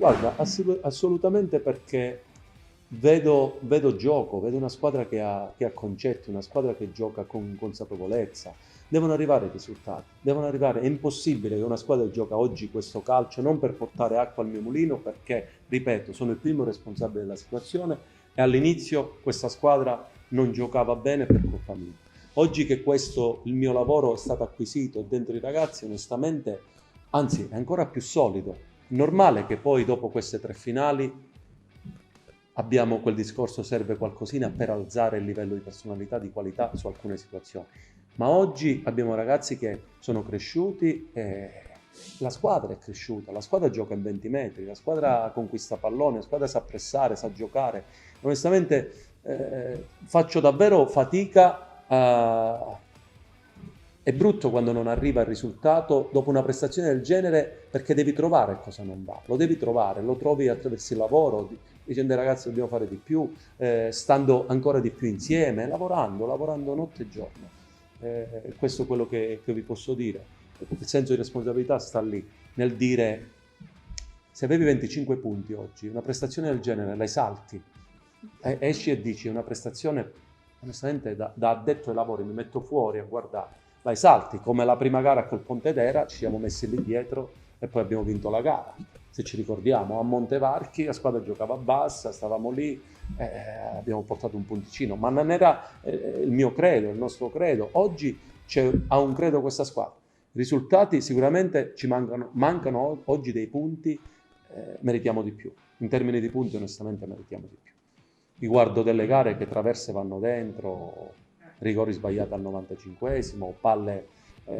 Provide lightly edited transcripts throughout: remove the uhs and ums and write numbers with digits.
Guarda, assolutamente perché vedo gioco, vedo una squadra che ha concetti, una squadra che gioca con consapevolezza. Devono arrivare i risultati, devono arrivare. È impossibile che una squadra che gioca oggi questo calcio, non per portare acqua al mio mulino, perché, ripeto, sono il primo responsabile della situazione e all'inizio questa squadra non giocava bene per colpa mia. Oggi che questo, il mio lavoro è stato acquisito dentro i ragazzi, onestamente, anzi, è ancora più solido. È normale che poi dopo queste 3 finali abbiamo quel discorso serve qualcosina per alzare il livello di personalità, di qualità su alcune situazioni. Ma oggi abbiamo ragazzi che sono cresciuti e la squadra è cresciuta, la squadra gioca in 20 metri, la squadra conquista pallone, la squadra sa pressare, sa giocare. Onestamente faccio davvero fatica a... È brutto quando non arriva il risultato dopo una prestazione del genere perché devi trovare cosa non va, lo devi trovare, lo trovi attraverso il lavoro, dicendo ai ragazzi dobbiamo fare di più, stando ancora di più insieme, lavorando notte e giorno. Questo è quello che vi posso dire. Il senso di responsabilità sta lì, nel dire se avevi 25 punti oggi, una prestazione del genere la esalti, esci e dici una prestazione, onestamente da addetto ai lavori mi metto fuori a guardare, la esalti, come la prima gara a quel Pontedera, ci siamo messi lì dietro e poi abbiamo vinto la gara. Se ci ricordiamo, a Montevarchi la squadra giocava bassa, stavamo lì, abbiamo portato un punticino, ma non era il mio credo, il nostro credo. Oggi ha un credo questa squadra. I risultati sicuramente ci mancano oggi dei punti, meritiamo di più. In termini di punti onestamente meritiamo di più. Riguardo delle gare che traverse vanno dentro, rigori sbagliati al 95esimo, palle,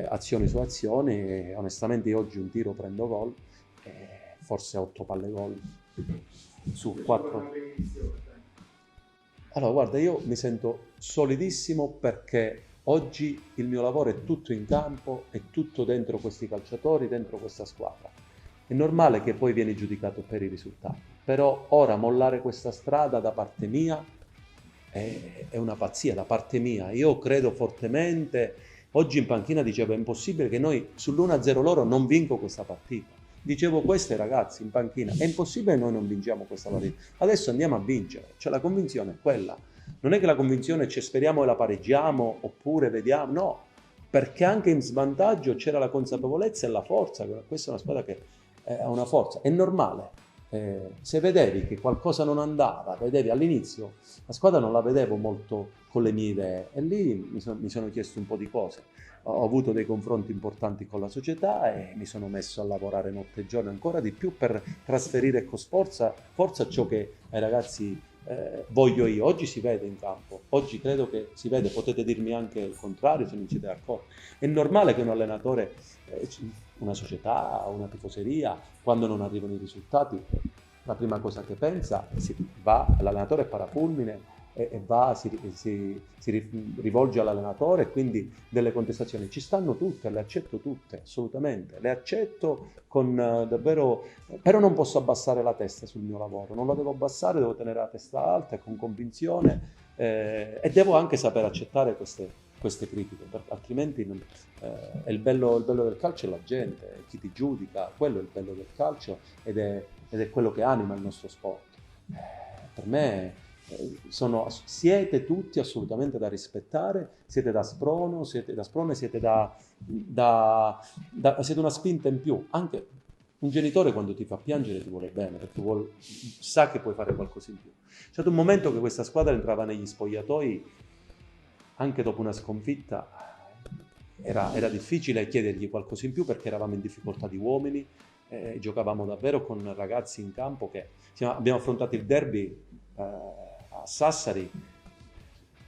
azioni su azioni, e onestamente io oggi un tiro prendo gol, forse 8 palle gol su 4. Allora, guarda, io mi sento solidissimo perché oggi il mio lavoro è tutto in campo, è tutto dentro questi calciatori, dentro questa squadra. È normale che poi vieni giudicato per i risultati, però ora mollare questa strada da parte mia è una pazzia, da parte mia. Io credo fortemente, oggi in panchina dicevo è impossibile che noi sull'1-0 loro non vinco questa partita. Dicevo questo ai ragazzi in panchina, è impossibile che noi non vinciamo questa partita. Adesso andiamo a vincere, cioè la convinzione è quella. Non è che la convinzione ci speriamo e la pareggiamo oppure vediamo, no, perché anche in svantaggio c'era la consapevolezza e la forza. Questa è una squadra che ha una forza, è normale. Se vedevi che qualcosa non andava, vedevi all'inizio, la squadra non la vedevo molto con le mie idee e lì mi sono chiesto un po' di cose. Ho avuto dei confronti importanti con la società e mi sono messo a lavorare notte e giorno ancora di più per trasferire con forza ciò che ai ragazzi voglio io. Oggi si vede in campo, oggi credo che si vede, potete dirmi anche il contrario se non siete d'accordo. È normale che un allenatore, una società, una tifoseria, quando non arrivano i risultati, la prima cosa che pensa, va all'allenatore parafulmine e va, si rivolge all'allenatore e quindi delle contestazioni. Ci stanno tutte, le accetto tutte, assolutamente, le accetto con davvero, però non posso abbassare la testa sul mio lavoro, non la devo abbassare, devo tenere la testa alta e con convinzione e devo anche saper accettare queste critiche, altrimenti è il bello del calcio è la gente, è chi ti giudica, quello è il bello del calcio ed è quello che anima il nostro sport. Per me siete tutti assolutamente da rispettare, siete da sprono, siete siete una spinta in più. Anche un genitore quando ti fa piangere ti vuole bene, perché sa che puoi fare qualcosa in più. C'è stato un momento che questa squadra entrava negli spogliatoi, anche dopo una sconfitta, era difficile chiedergli qualcosa in più perché eravamo in difficoltà di uomini, giocavamo davvero con ragazzi in campo che abbiamo affrontato il derby a Sassari,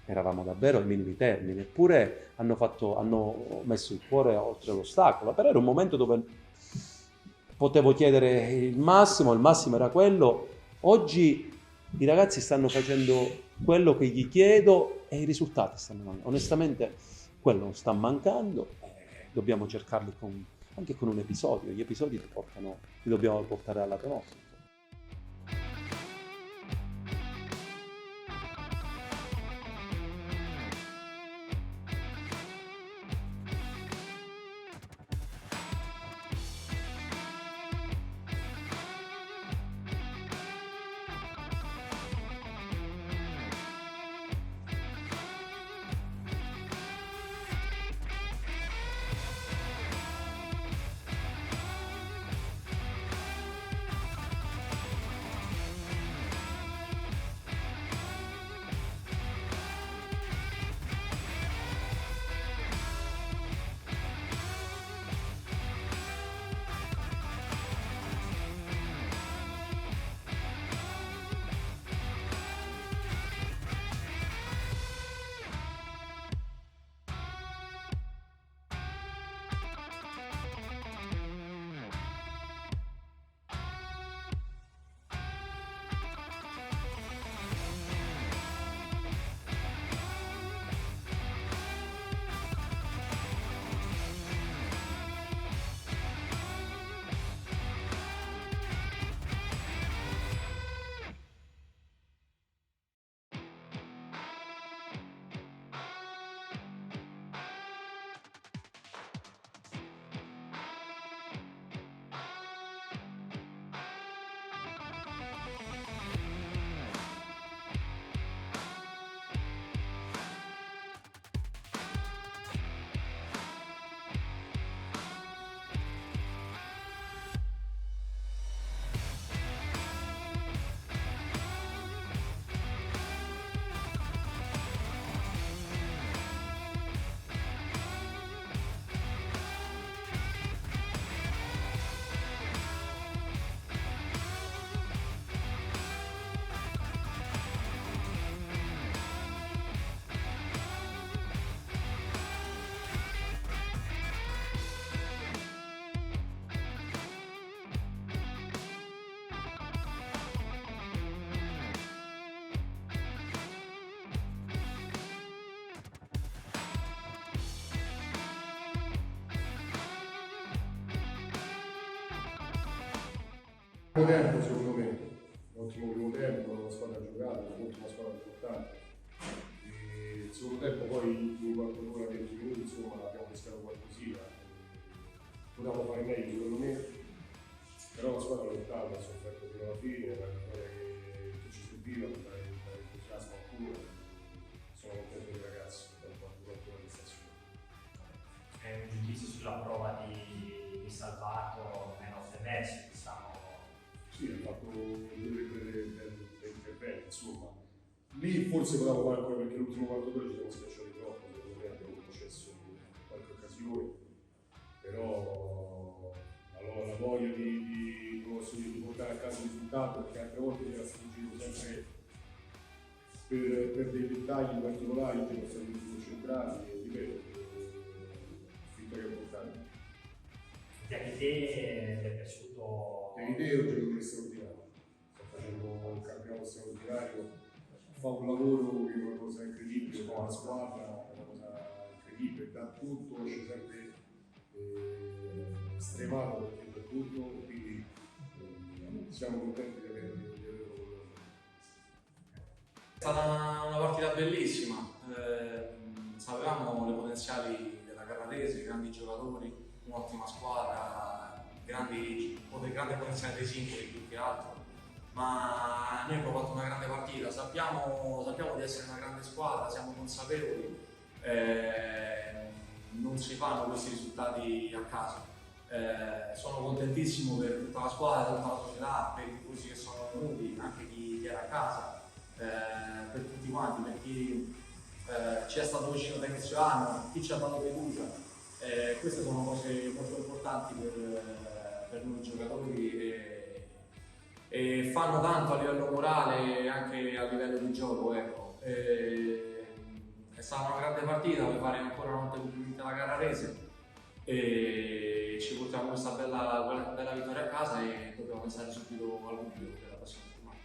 eravamo davvero ai minimi termini, eppure hanno messo il cuore oltre l'ostacolo, però era un momento dove potevo chiedere il massimo era quello. Oggi i ragazzi stanno facendo quello che gli chiedo e i risultati stanno mancando. Onestamente quello non sta mancando, dobbiamo cercarli anche con un episodio. Gli episodi ti dobbiamo portare alla tua nostra. Primo tempo secondo me, un ottimo primo tempo, una squadra giocata, un'ultima squadra importante. E il secondo tempo poi, gli ultimi quarto d'ora, 20 minuti, insomma, abbiamo pescato qualcosina. Potevamo fare meglio secondo me, però la squadra ha lottato, ha sofferto fino alla fine, è una vittoria che ci serviva per dare entusiasmo ancora. Sono contento dei ragazzi per quanto la prestazione. È un giudizio sulla prova di Salvato nel nostro mezzo, diciamo. Sì, ha fatto delle interventi, insomma. Lì forse potevamo fare ancora perché l'ultimo quarto d'ora ci siamo schiacciati troppo, secondo me abbiamo concesso qualche occasione, però allora, la voglia di portare a casa il risultato, perché altre volte ci era sfuggito sempre per dei dettagli particolari, ci siamo stati concentrati e ripeto, vittoria importante. Anche te ti è piaciuto? Te è un giocatore straordinario, sta facendo un campionato straordinario, fa un lavoro che è una cosa incredibile con la squadra, è una cosa incredibile, dà tutto, c'è sempre stremato per tutto, quindi siamo contenti di averlo con noi. È stata una partita bellissima, sapevamo le potenziali della Carrarese, grandi giocatori, un'ottima squadra, grande potenziale dei singoli più che altro, ma noi abbiamo fatto una grande partita, sappiamo di essere una grande squadra, siamo consapevoli, non si fanno questi risultati a caso. Sono contentissimo per tutta la squadra, tutta la società, per i tifosi che sono venuti, anche chi era a casa, per tutti quanti, per chi ci è stato vicino da inizio anno, chi ci ha dato fiducia. Queste sono cose molto importanti per noi giocatori e fanno tanto a livello morale e anche a livello di gioco. Ecco. È stata una grande partita, per fare ancora una volta complimenti alla Carrarese e ci portiamo questa bella vittoria a casa e dobbiamo pensare subito al motivo per la prossima settimana.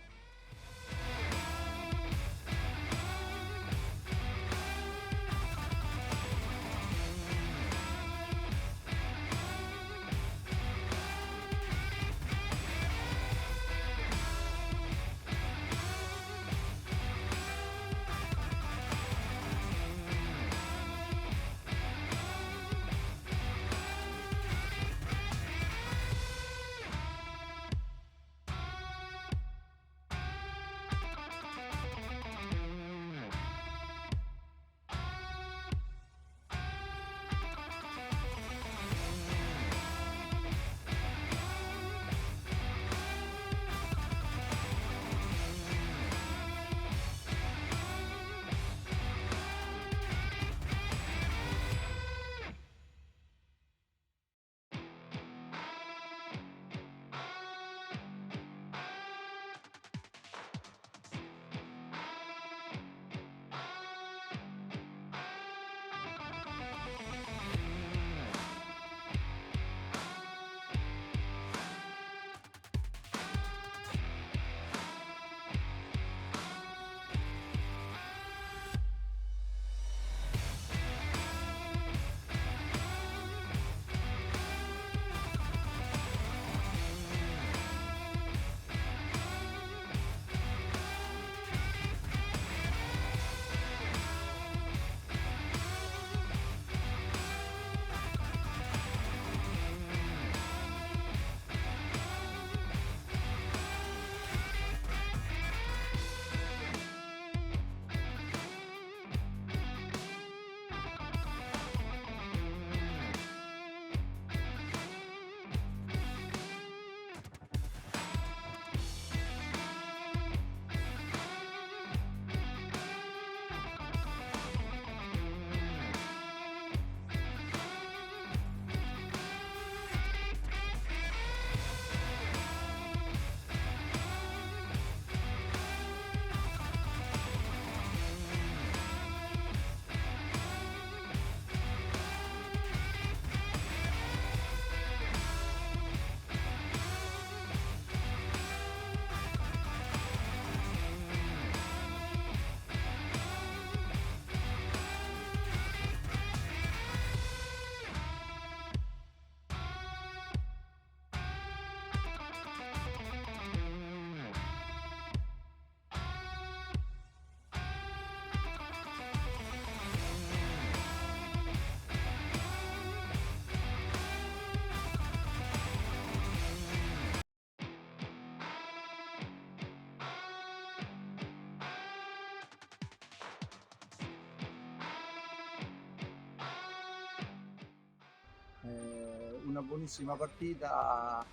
una buonissima partita,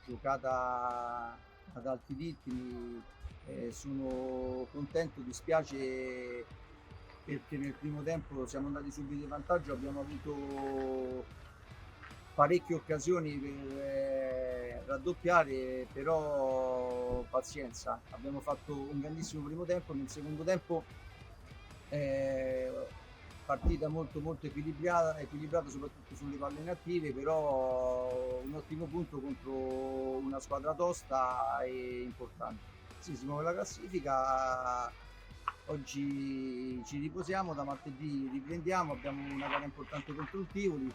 giocata ad alti ritmi. Sono contento, dispiace perché nel primo tempo siamo andati subito in vantaggio, abbiamo avuto parecchie occasioni per raddoppiare, però pazienza, abbiamo fatto un grandissimo primo tempo. Nel secondo tempo partita molto equilibrata soprattutto sulle palle inattive, però un ottimo punto contro una squadra tosta e importante. Sì, si muove la classifica, oggi ci riposiamo, da martedì riprendiamo, abbiamo una gara importante contro il Tivoli.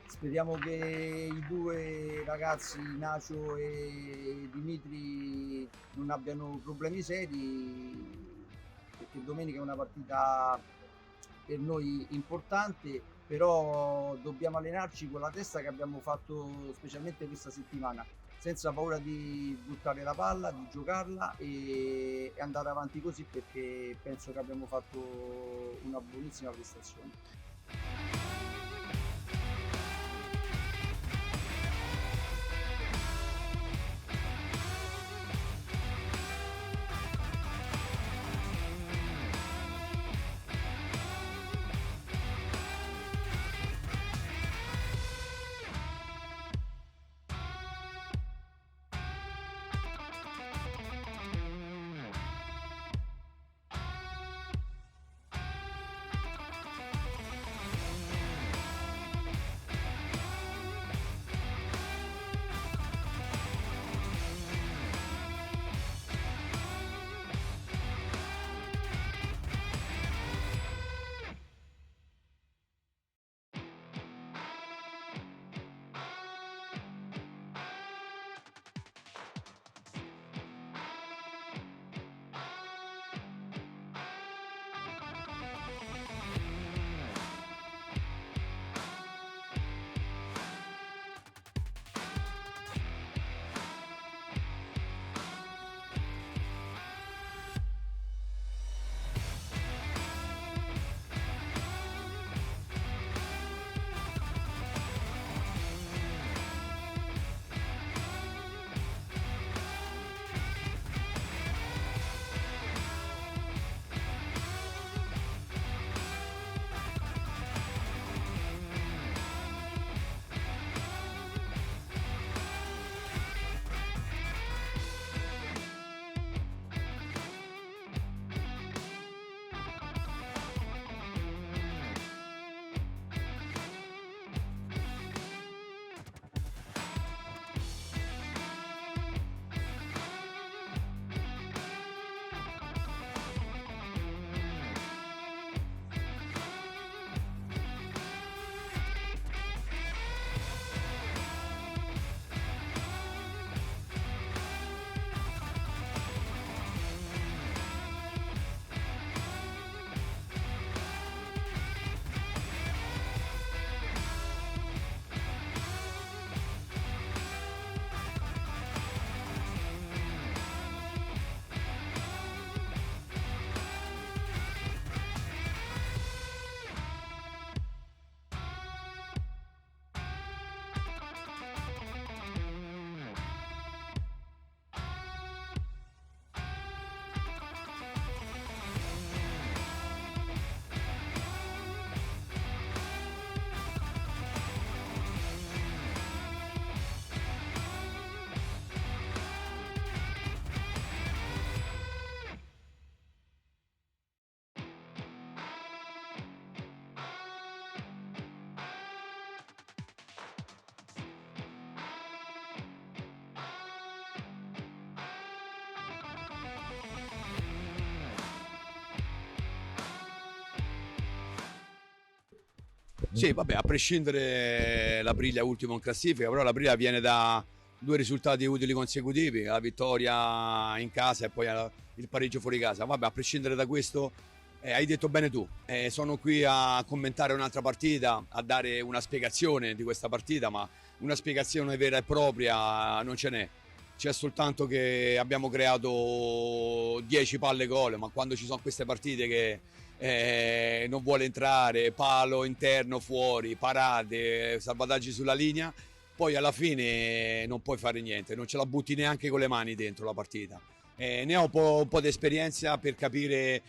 Speriamo che i due ragazzi, Nacio e Dimitri, non abbiano problemi seri, perché domenica è una partita per noi importante, però dobbiamo allenarci con la testa che abbiamo fatto specialmente questa settimana, senza paura di buttare la palla, di giocarla e andare avanti così, perché penso che abbiamo fatto una buonissima prestazione. Sì, vabbè, a prescindere la Briglia ultimo in classifica, però la Briglia viene da due risultati utili consecutivi, la vittoria in casa e poi il pareggio fuori casa. Vabbè, a prescindere da questo, hai detto bene tu, sono qui a commentare un'altra partita, a dare una spiegazione di questa partita, ma una spiegazione vera e propria non ce n'è. C'è soltanto che abbiamo creato 10 palle gol, ma quando ci sono queste partite che non vuole entrare, palo interno fuori, parate, salvataggi sulla linea, poi alla fine non puoi fare niente, non ce la butti neanche con le mani dentro la partita. Ne ho un po' di esperienza per capire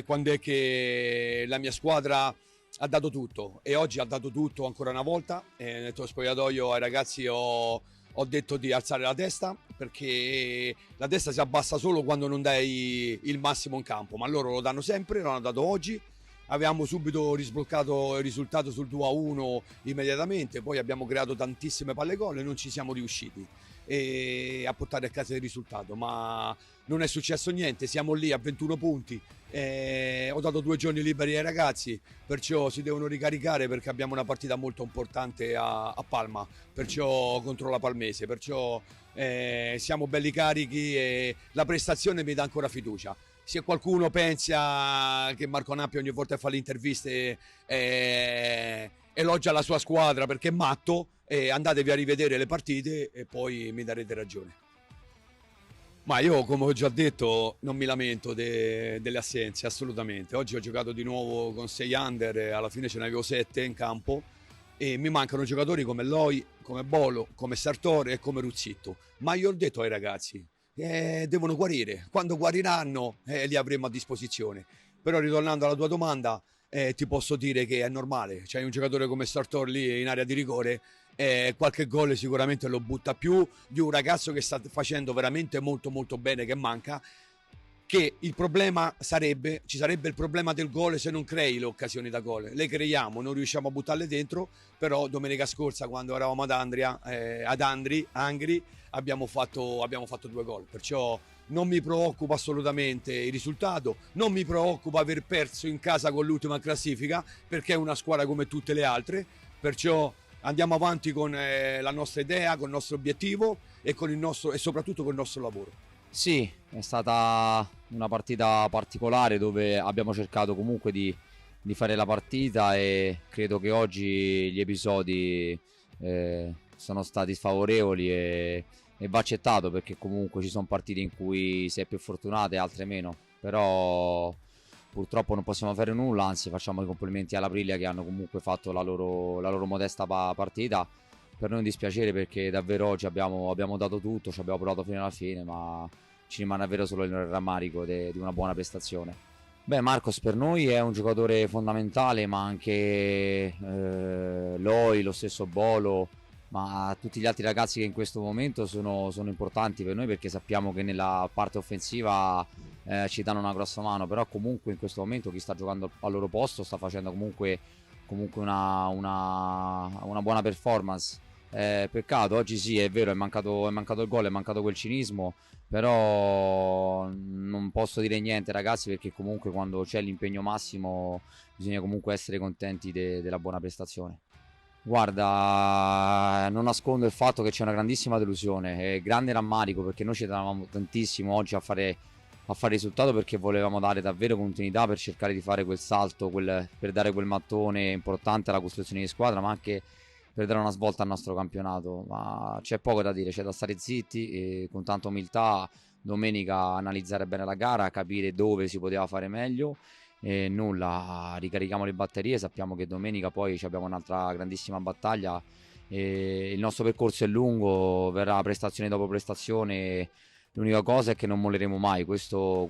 quando è che la mia squadra ha dato tutto, e oggi ha dato tutto ancora una volta. Nel tuo spogliatoio ai ragazzi ho detto di alzare la testa, perché la testa si abbassa solo quando non dai il massimo in campo, ma loro lo danno sempre, lo hanno dato oggi. Avevamo subito risbloccato il risultato sul 2-1 immediatamente, poi abbiamo creato tantissime palle gol e non ci siamo riusciti a portare a casa il risultato, ma non è successo niente, siamo lì a 21 punti. Ho dato 2 giorni liberi ai ragazzi, perciò si devono ricaricare, perché abbiamo una partita molto importante a Palma, perciò contro la Palmese, perciò siamo belli carichi e la prestazione mi dà ancora fiducia. Se qualcuno pensa che Marco Nappi ogni volta fa le interviste elogia la sua squadra perché è matto, andatevi a rivedere le partite e poi mi darete ragione. Ma io, come ho già detto, non mi lamento delle assenze, assolutamente. Oggi ho giocato di nuovo con 6 under, alla fine ce ne avevo 7 in campo, e mi mancano giocatori come Loi, come Bolo, come Sartori e come Ruzzitto. Ma io ho detto ai ragazzi, devono guarire, quando guariranno li avremo a disposizione. Però ritornando alla tua domanda, ti posso dire che è normale, c'hai un giocatore come Sartori lì in area di rigore, qualche gol sicuramente lo butta più di un ragazzo che sta facendo veramente molto molto bene, che manca. Che il problema ci sarebbe il problema del gol se non crei le occasioni da gol. Le creiamo, non riusciamo a buttarle dentro, però domenica scorsa quando eravamo ad Angri abbiamo fatto 2 gol, perciò non mi preoccupa assolutamente il risultato, non mi preoccupa aver perso in casa con l'ultima classifica, perché è una squadra come tutte le altre, perciò andiamo avanti con la nostra idea, con il nostro obiettivo e soprattutto con il nostro lavoro. Sì, è stata una partita particolare dove abbiamo cercato comunque di fare la partita, e credo che oggi gli episodi sono stati sfavorevoli e va accettato, perché comunque ci sono partite in cui si è più fortunati e altre meno, però purtroppo non possiamo fare nulla, anzi facciamo i complimenti all'Aprilia che hanno comunque fatto la loro modesta partita. Per noi è un dispiacere, perché davvero oggi abbiamo dato tutto, ci abbiamo provato fino alla fine, ma ci rimane davvero solo il rammarico di una buona prestazione. Beh, Marcos per noi è un giocatore fondamentale, ma anche Loi, lo stesso Bolo, ma tutti gli altri ragazzi che in questo momento sono importanti per noi, perché sappiamo che nella parte offensiva ci danno una grossa mano, però comunque in questo momento chi sta giocando al loro posto sta facendo comunque una buona performance. Peccato, oggi sì, è vero, è mancato il gol, è mancato quel cinismo, però non posso dire niente ragazzi, perché comunque quando c'è l'impegno massimo bisogna comunque essere contenti della buona prestazione. Guarda, non nascondo il fatto che c'è una grandissima delusione e grande rammarico, perché noi ci tenevamo tantissimo oggi a fare risultato, perché volevamo dare davvero continuità per cercare di fare quel salto, per dare quel mattone importante alla costruzione di squadra, ma anche per dare una svolta al nostro campionato. Ma c'è poco da dire, c'è da stare zitti e con tanta umiltà domenica analizzare bene la gara, capire dove si poteva fare meglio, e nulla, ricarichiamo le batterie, sappiamo che domenica poi abbiamo un'altra grandissima battaglia e il nostro percorso è lungo, verrà prestazione dopo prestazione. L'unica cosa è che non molleremo mai, questo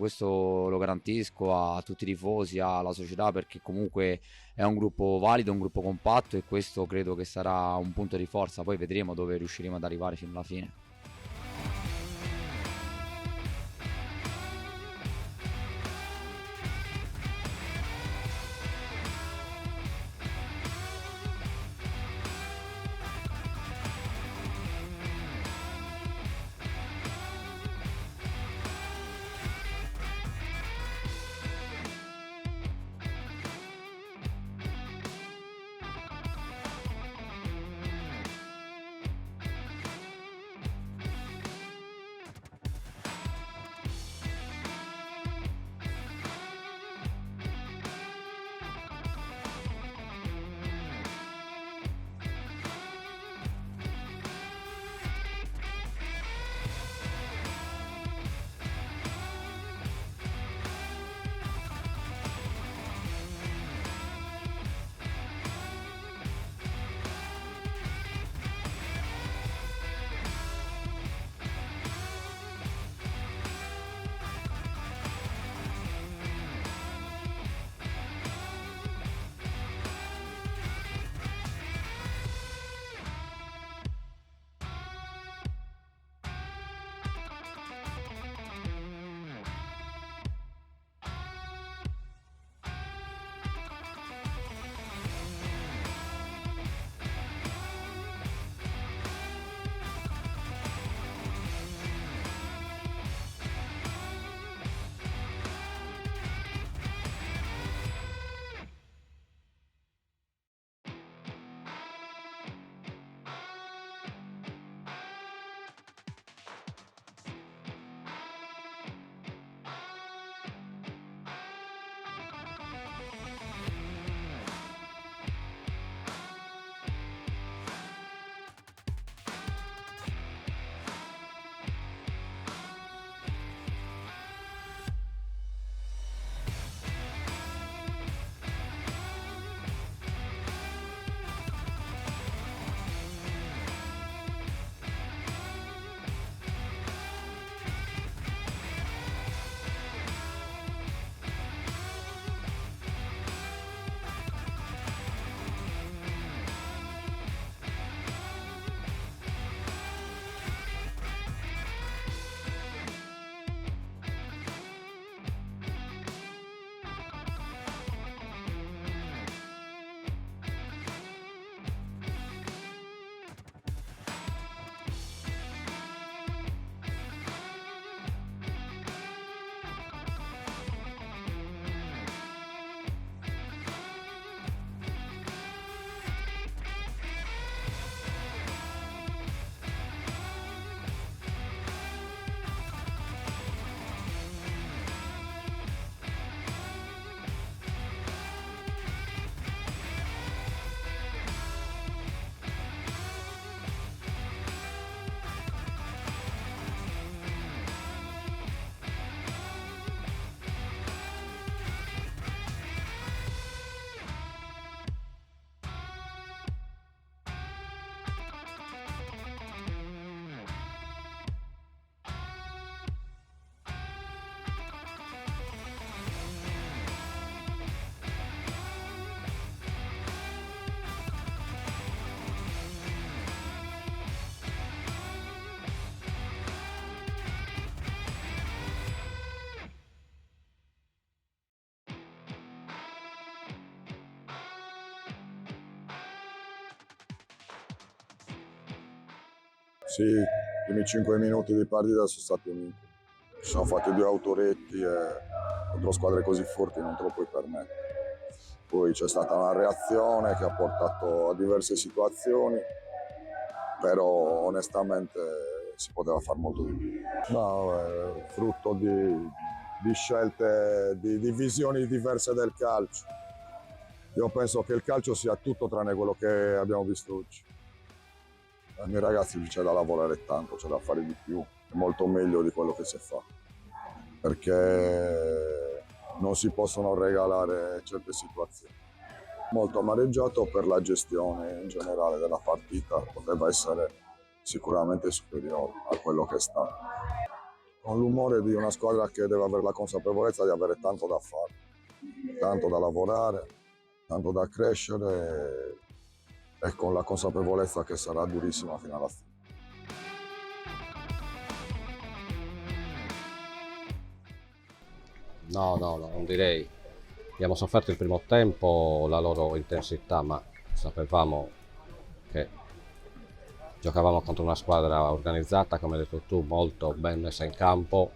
lo garantisco a tutti i tifosi, alla società, perché comunque è un gruppo valido, un gruppo compatto, e questo credo che sarà un punto di forza. Poi vedremo dove riusciremo ad arrivare fino alla fine. Sì, i primi 5 minuti di partita sono stati uniti. Ci siamo fatti 2 autoretti e contro squadre così forti non te lo puoi permettere. Poi c'è stata una reazione che ha portato a diverse situazioni, però onestamente si poteva fare molto di più. No, è frutto di scelte, di visioni diverse del calcio. Io penso che il calcio sia tutto tranne quello che abbiamo visto oggi. Ai miei ragazzi c'è da lavorare tanto, c'è da fare di più, è molto meglio di quello che si fa, perché non si possono regalare certe situazioni. Molto amareggiato per la gestione in generale della partita, poteva essere sicuramente superiore a quello che è stato. Con l'umore di una squadra che deve avere la consapevolezza di avere tanto da fare, tanto da lavorare, tanto da crescere e con la consapevolezza che sarà durissima fino alla fine. No, non direi. Abbiamo sofferto il primo tempo, la loro intensità, ma sapevamo che giocavamo contro una squadra organizzata, come hai detto tu, molto ben messa in campo,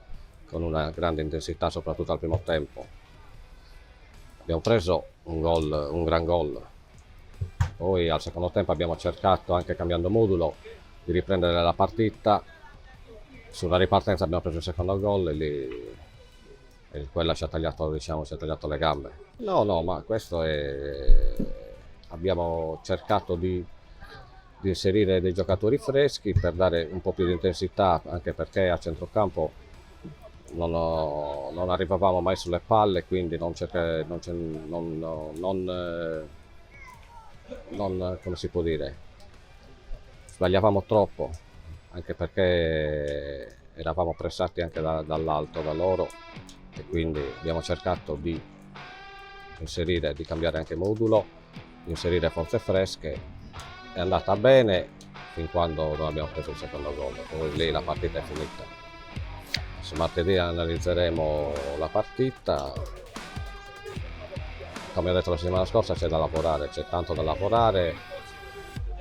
con una grande intensità soprattutto al primo tempo. Abbiamo preso un gran gol. Poi al secondo tempo abbiamo cercato, anche cambiando modulo, di riprendere la partita. Sulla ripartenza abbiamo preso il secondo gol e quella ci ha tagliato, ci ha tagliato le gambe. No, ma questo è... Abbiamo cercato di inserire dei giocatori freschi per dare un po' più di intensità, anche perché a centrocampo non arrivavamo mai sulle palle, quindi non come si può dire, sbagliavamo troppo, anche perché eravamo pressati anche dall'alto da loro, e quindi abbiamo cercato di cambiare anche modulo, di inserire forze fresche. È andata bene fin quando non abbiamo preso il secondo gol, poi lì la partita è finita. Adesso martedì analizzeremo la partita. Come ho detto la settimana scorsa, c'è da lavorare, c'è tanto da lavorare,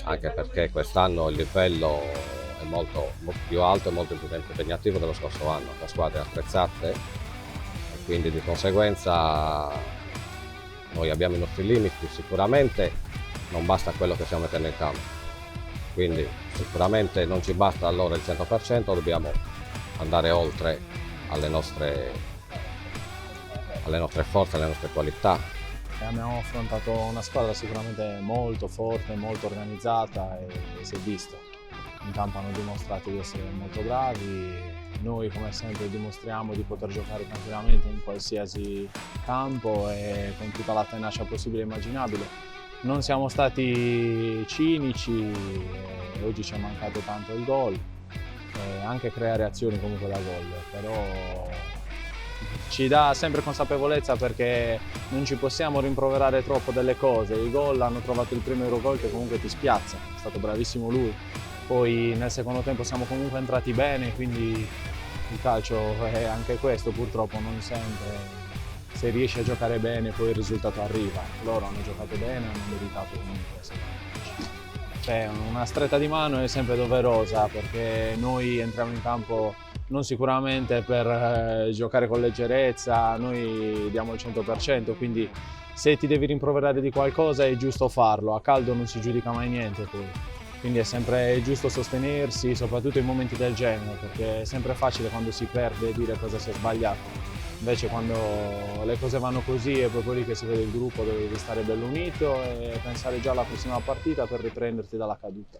anche perché quest'anno il livello è molto più alto e molto più impegnativo dello scorso anno, con squadre attrezzate, e quindi di conseguenza noi abbiamo i nostri limiti. Sicuramente non basta quello che stiamo mettendo in campo, quindi sicuramente non ci basta allora il 100%, dobbiamo andare oltre alle nostre forze, alle nostre qualità. Abbiamo affrontato una squadra sicuramente molto forte, molto organizzata, e si è visto. In campo hanno dimostrato di essere molto bravi, noi come sempre dimostriamo di poter giocare tranquillamente in qualsiasi campo e con tutta la tenacia possibile e immaginabile. Non siamo stati cinici, oggi ci è mancato tanto il gol, anche creare azioni comunque da gol, però ci dà sempre consapevolezza, perché non ci possiamo rimproverare troppo delle cose. Il gol, hanno trovato il primo Eurogol che comunque ti spiazza, è stato bravissimo lui. Poi nel secondo tempo siamo comunque entrati bene, quindi il calcio è anche questo, purtroppo non sempre. Se riesci a giocare bene poi il risultato arriva. Loro hanno giocato bene, hanno meritato comunque. Cioè, una stretta di mano è sempre doverosa, perché noi entriamo in campo non sicuramente per giocare con leggerezza, noi diamo il 100%, quindi se ti devi rimproverare di qualcosa è giusto farlo, a caldo non si giudica mai niente poi. Quindi è sempre giusto sostenersi, soprattutto in momenti del genere, perché è sempre facile quando si perde dire cosa si è sbagliato. Invece quando le cose vanno così è proprio lì che si vede il gruppo, devi stare bello unito e pensare già alla prossima partita per riprenderti dalla caduta.